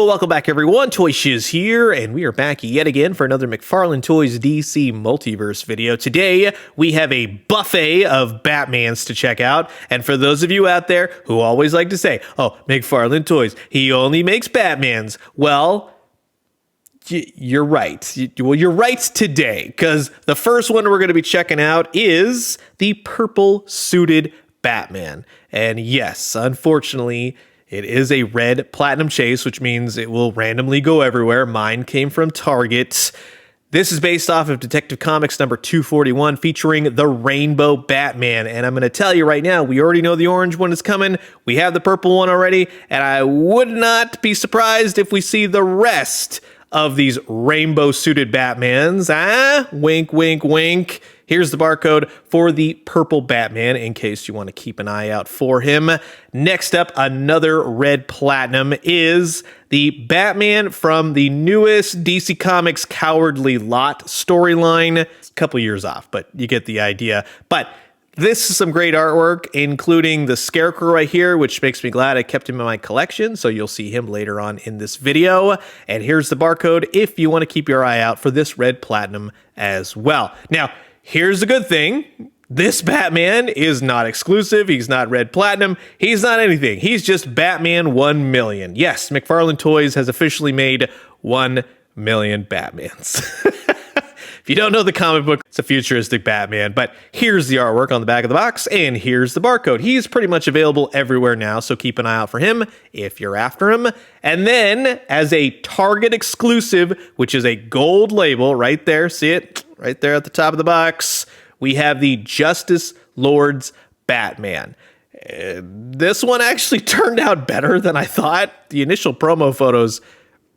welcome back everyone, Toy Shiz here, and we are back yet again for another McFarlane Toys DC Multiverse video. Today, we have a buffet of Batmans to check out, and for those of you out there who always like to say, oh, McFarlane Toys, he only makes Batmans, well, you're right. You're right today, because the first one we're going to be checking out is the purple suited Batman. And yes, unfortunately, it is a red platinum chase, which means it will randomly go everywhere. Mine came from Target. This is based off of Detective Comics number 241, featuring the Rainbow Batman. And I'm going to tell you right now, we already know the orange one is coming. We have the purple one already. And I would not be surprised if we see the rest of these rainbow-suited Batmans. Wink, wink, wink. Here's the barcode for the purple Batman in case you want to keep an eye out for him. Next up, another red platinum is the Batman from the newest DC Comics Cowardly Lot storyline. It's a couple years off, but you get the idea. But this is some great artwork, including the Scarecrow right here, which makes me glad I kept him in my collection, so you'll see him later on in this video. And here's the barcode if you want to keep your eye out for this red platinum as well. Now, here's the good thing. This Batman is not exclusive. He's not red platinum. He's not anything. He's just Batman 1 million. Yes, McFarlane Toys has officially made 1 million Batmans. If you don't know the comic book, it's a futuristic Batman, but here's the artwork on the back of the box, and here's the barcode. He's pretty much available everywhere now, so keep an eye out for him if you're after him. And then, as a Target exclusive, which is a gold label right there, see it? Right there at the top of the box, we have the Justice Lord's Batman. This one actually turned out better than I thought. The initial promo photos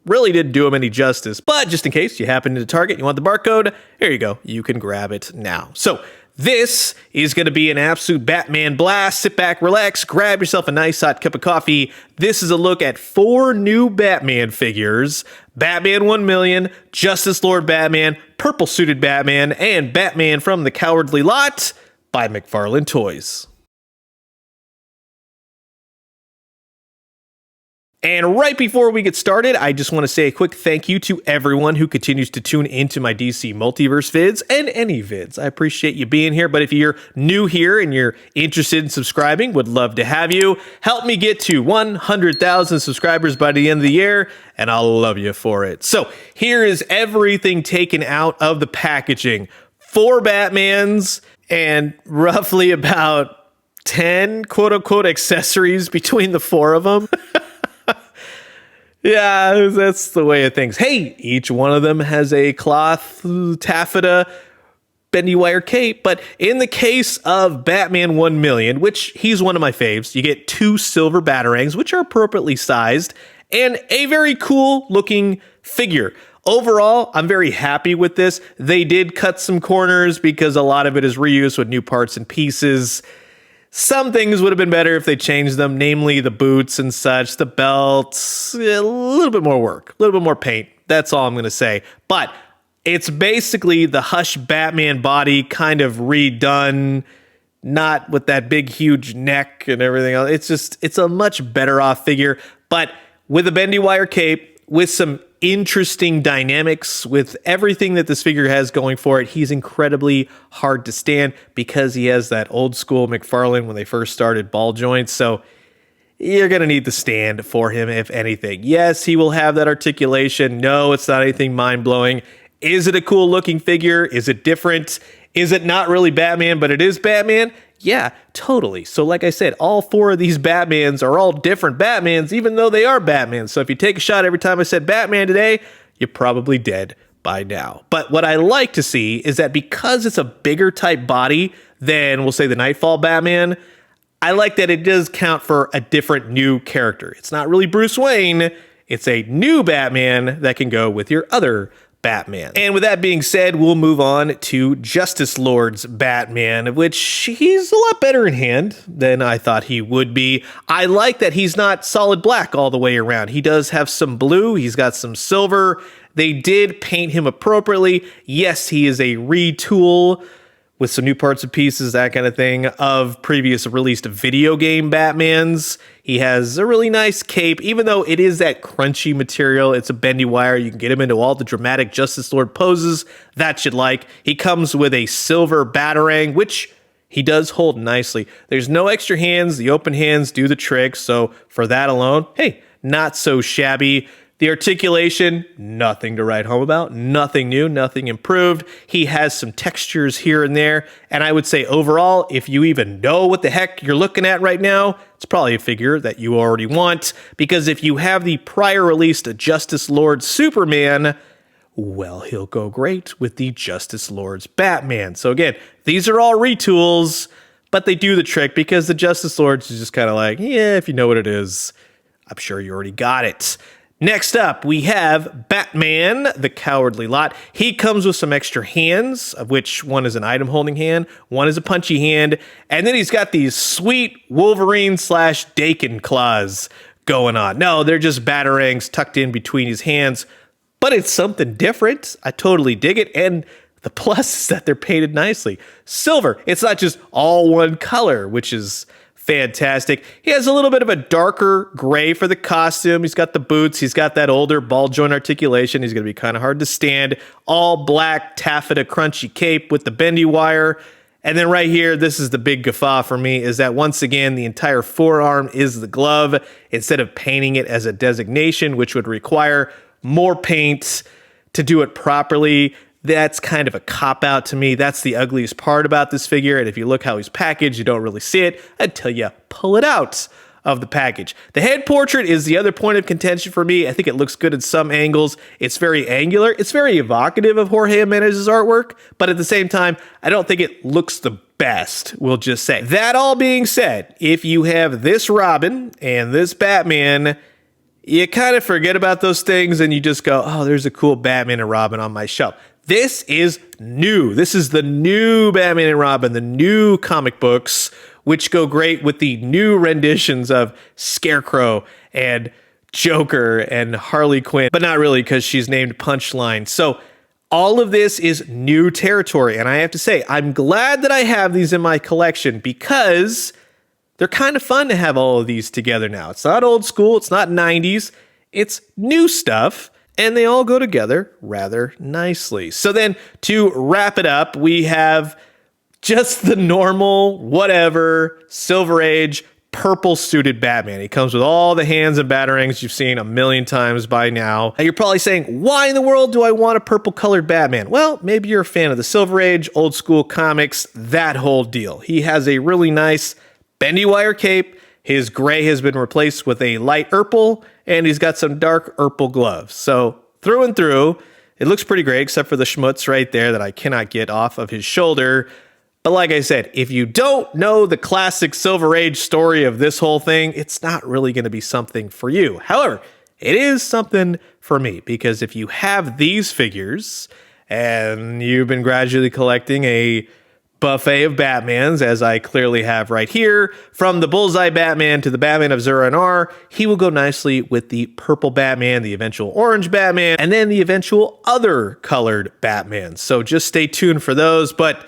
really didn't do him any justice, but just in case you happen to Target, you want the barcode, here you go. You can grab it now. So this is going to be an absolute Batman blast. Sit back, relax, grab yourself a nice hot cup of coffee. This is a look at 4 new Batman figures: Batman 1 million, Justice Lord Batman, Purple Suited Batman, and Batman from the Cowardly Lot by McFarlane Toys. And right before we get started, I just want to say a quick thank you to everyone who continues to tune into my DC Multiverse vids and any vids. I appreciate you being here, but if you're new here and you're interested in subscribing, would love to have you. Help me get to 100,000 subscribers by the end of the year, and I'll love you for it. So here is everything taken out of the packaging. 4 Batmans and roughly about 10 quote-unquote accessories between the 4 of them. Yeah, that's the way of things. Hey, each one of them has a cloth, taffeta, bendy wire cape, but in the case of Batman 1 million, which he's one of my faves, you get 2 silver batarangs, which are appropriately sized, and a very cool looking figure. Overall, I'm very happy with this. They did cut some corners because a lot of it is reused with new parts and pieces. Some things would have been better if they changed them, namely the boots and such, the belts, a little bit more work, a little bit more paint. That's all I'm going to say. But it's basically the Hush Batman body kind of redone, not with that big, huge neck and everything else. It's a much better off figure, but with a bendy wire cape, with some interesting dynamics, with everything that this figure has going for it. He's incredibly hard to stand because he has that old school McFarlane when they first started ball joints. So you're going to need the stand for him, if anything. Yes, he will have that articulation. No, it's not anything mind-blowing. Is it a cool looking figure? Is it different? Is it not really Batman, but it is Batman? Yeah, totally. So like I said, all 4 of these Batmans are all different Batmans, even though they are Batman. So if you take a shot every time I said Batman today, you're probably dead by now. But what I like to see is that because it's a bigger type body than, we'll say, the Nightfall Batman, I like that it does count for a different new character. It's not really Bruce Wayne. It's a new Batman that can go with your other Batman. And with that being said, we'll move on to Justice Lord's Batman, which he's a lot better in hand than I thought he would be. I like that he's not solid black all the way around. He does have some blue. He's got some silver. They did paint him appropriately. Yes, he is a retool with some new parts and pieces, that kind of thing, of previous released video game Batmans. He has a really nice cape, even though it is that crunchy material. It's a bendy wire. You can get him into all the dramatic Justice Lord poses that you'd like. He comes with a silver Batarang, which he does hold nicely. There's no extra hands. The open hands do the trick. So for that alone, hey, not so shabby. The articulation, nothing to write home about, nothing new, nothing improved. He has some textures here and there, and I would say overall, if you even know what the heck you're looking at right now, it's probably a figure that you already want, because if you have the prior released Justice Lord Superman, well, he'll go great with the Justice Lord's Batman. So again, these are all retools, but they do the trick because the Justice Lords is just kind of like, yeah, if you know what it is, I'm sure you already got it. Next up, we have Batman, the Cowardly Lot. He comes with some extra hands, of which one is an item-holding hand, one is a punchy hand, and then he's got these sweet Wolverine/Dakin claws going on. No, they're just Batarangs tucked in between his hands, but it's something different. I totally dig it, and the plus is that they're painted nicely. Silver, it's not just all one color, which is fantastic. He has a little bit of a darker gray for the costume. He's got the boots. He's got that older ball joint articulation. He's going to be kind of hard to stand. All black taffeta crunchy cape with the bendy wire. And then right here, this is the big guffaw for me, is that once again, the entire forearm is the glove instead of painting it as a designation, which would require more paint to do it properly. That's kind of a cop-out to me. That's the ugliest part about this figure, and if you look how he's packaged, you don't really see it until you pull it out of the package. The head portrait is the other point of contention for me. I think it looks good in some angles. It's very angular. It's very evocative of Jorge Jimenez's artwork, but at the same time, I don't think it looks the best, we'll just say. That all being said, if you have this Robin and this Batman, you kind of forget about those things and you just go, oh, there's a cool Batman and Robin on my shelf. This is new. This is the new Batman and Robin, the new comic books, which go great with the new renditions of Scarecrow and Joker and Harley Quinn, but not really because she's named Punchline. So all of this is new territory. And I have to say, I'm glad that I have these in my collection because they're kind of fun to have all of these together now. It's not old school. It's not 90s. It's new stuff. And they all go together rather nicely. So then to wrap it up, we have just the normal, whatever, Silver Age, purple suited Batman. He comes with all the hands and Batarangs you've seen a million times by now. And you're probably saying, why in the world do I want a purple colored Batman? Well, maybe you're a fan of the Silver Age, old school comics, that whole deal. He has a really nice bendy wire cape. His gray has been replaced with a light purple, and he's got some dark purple gloves. So through and through, it looks pretty great, except for the schmutz right there that I cannot get off of his shoulder. But like I said, if you don't know the classic Silver Age story of this whole thing, it's not really going to be something for you. However, it is something for me, because if you have these figures and you've been gradually collecting a buffet of Batmans, as I clearly have right here, from the Bullseye Batman to the Batman of Zur-En-Arrh, he will go nicely with the purple Batman, the eventual orange Batman, and then the eventual other colored Batman. So just stay tuned for those, but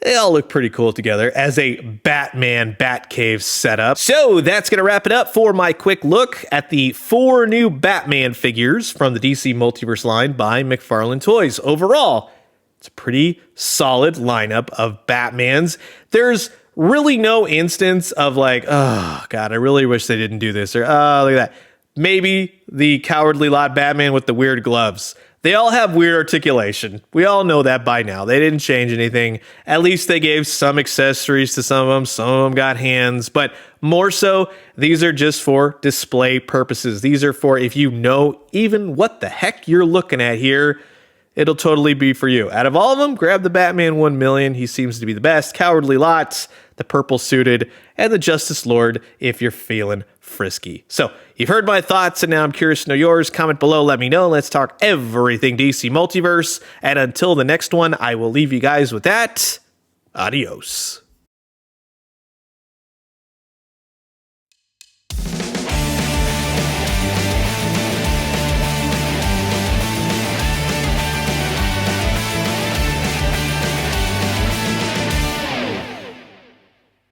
they all look pretty cool together as a Batman Batcave setup. So that's going to wrap it up for my quick look at the 4 new Batman figures from the DC Multiverse line by McFarlane Toys. Overall, it's a pretty solid lineup of Batmans. There's really no instance of like, oh, God, I really wish they didn't do this. Or, oh, look at that. Maybe the Cowardly Lot Batman with the weird gloves. They all have weird articulation. We all know that by now. They didn't change anything. At least they gave some accessories to some of them. Some of them got hands. But more so, these are just for display purposes. These are for if you know even what the heck you're looking at here, it'll totally be for you. Out of all of them, grab the Batman 1 million. He seems to be the best. Cowardly Lot, the purple suited, and the Justice Lord if you're feeling frisky. So you've heard my thoughts, and now I'm curious to know yours. Comment below, let me know. Let's talk everything DC Multiverse. And until the next one, I will leave you guys with that. Adios.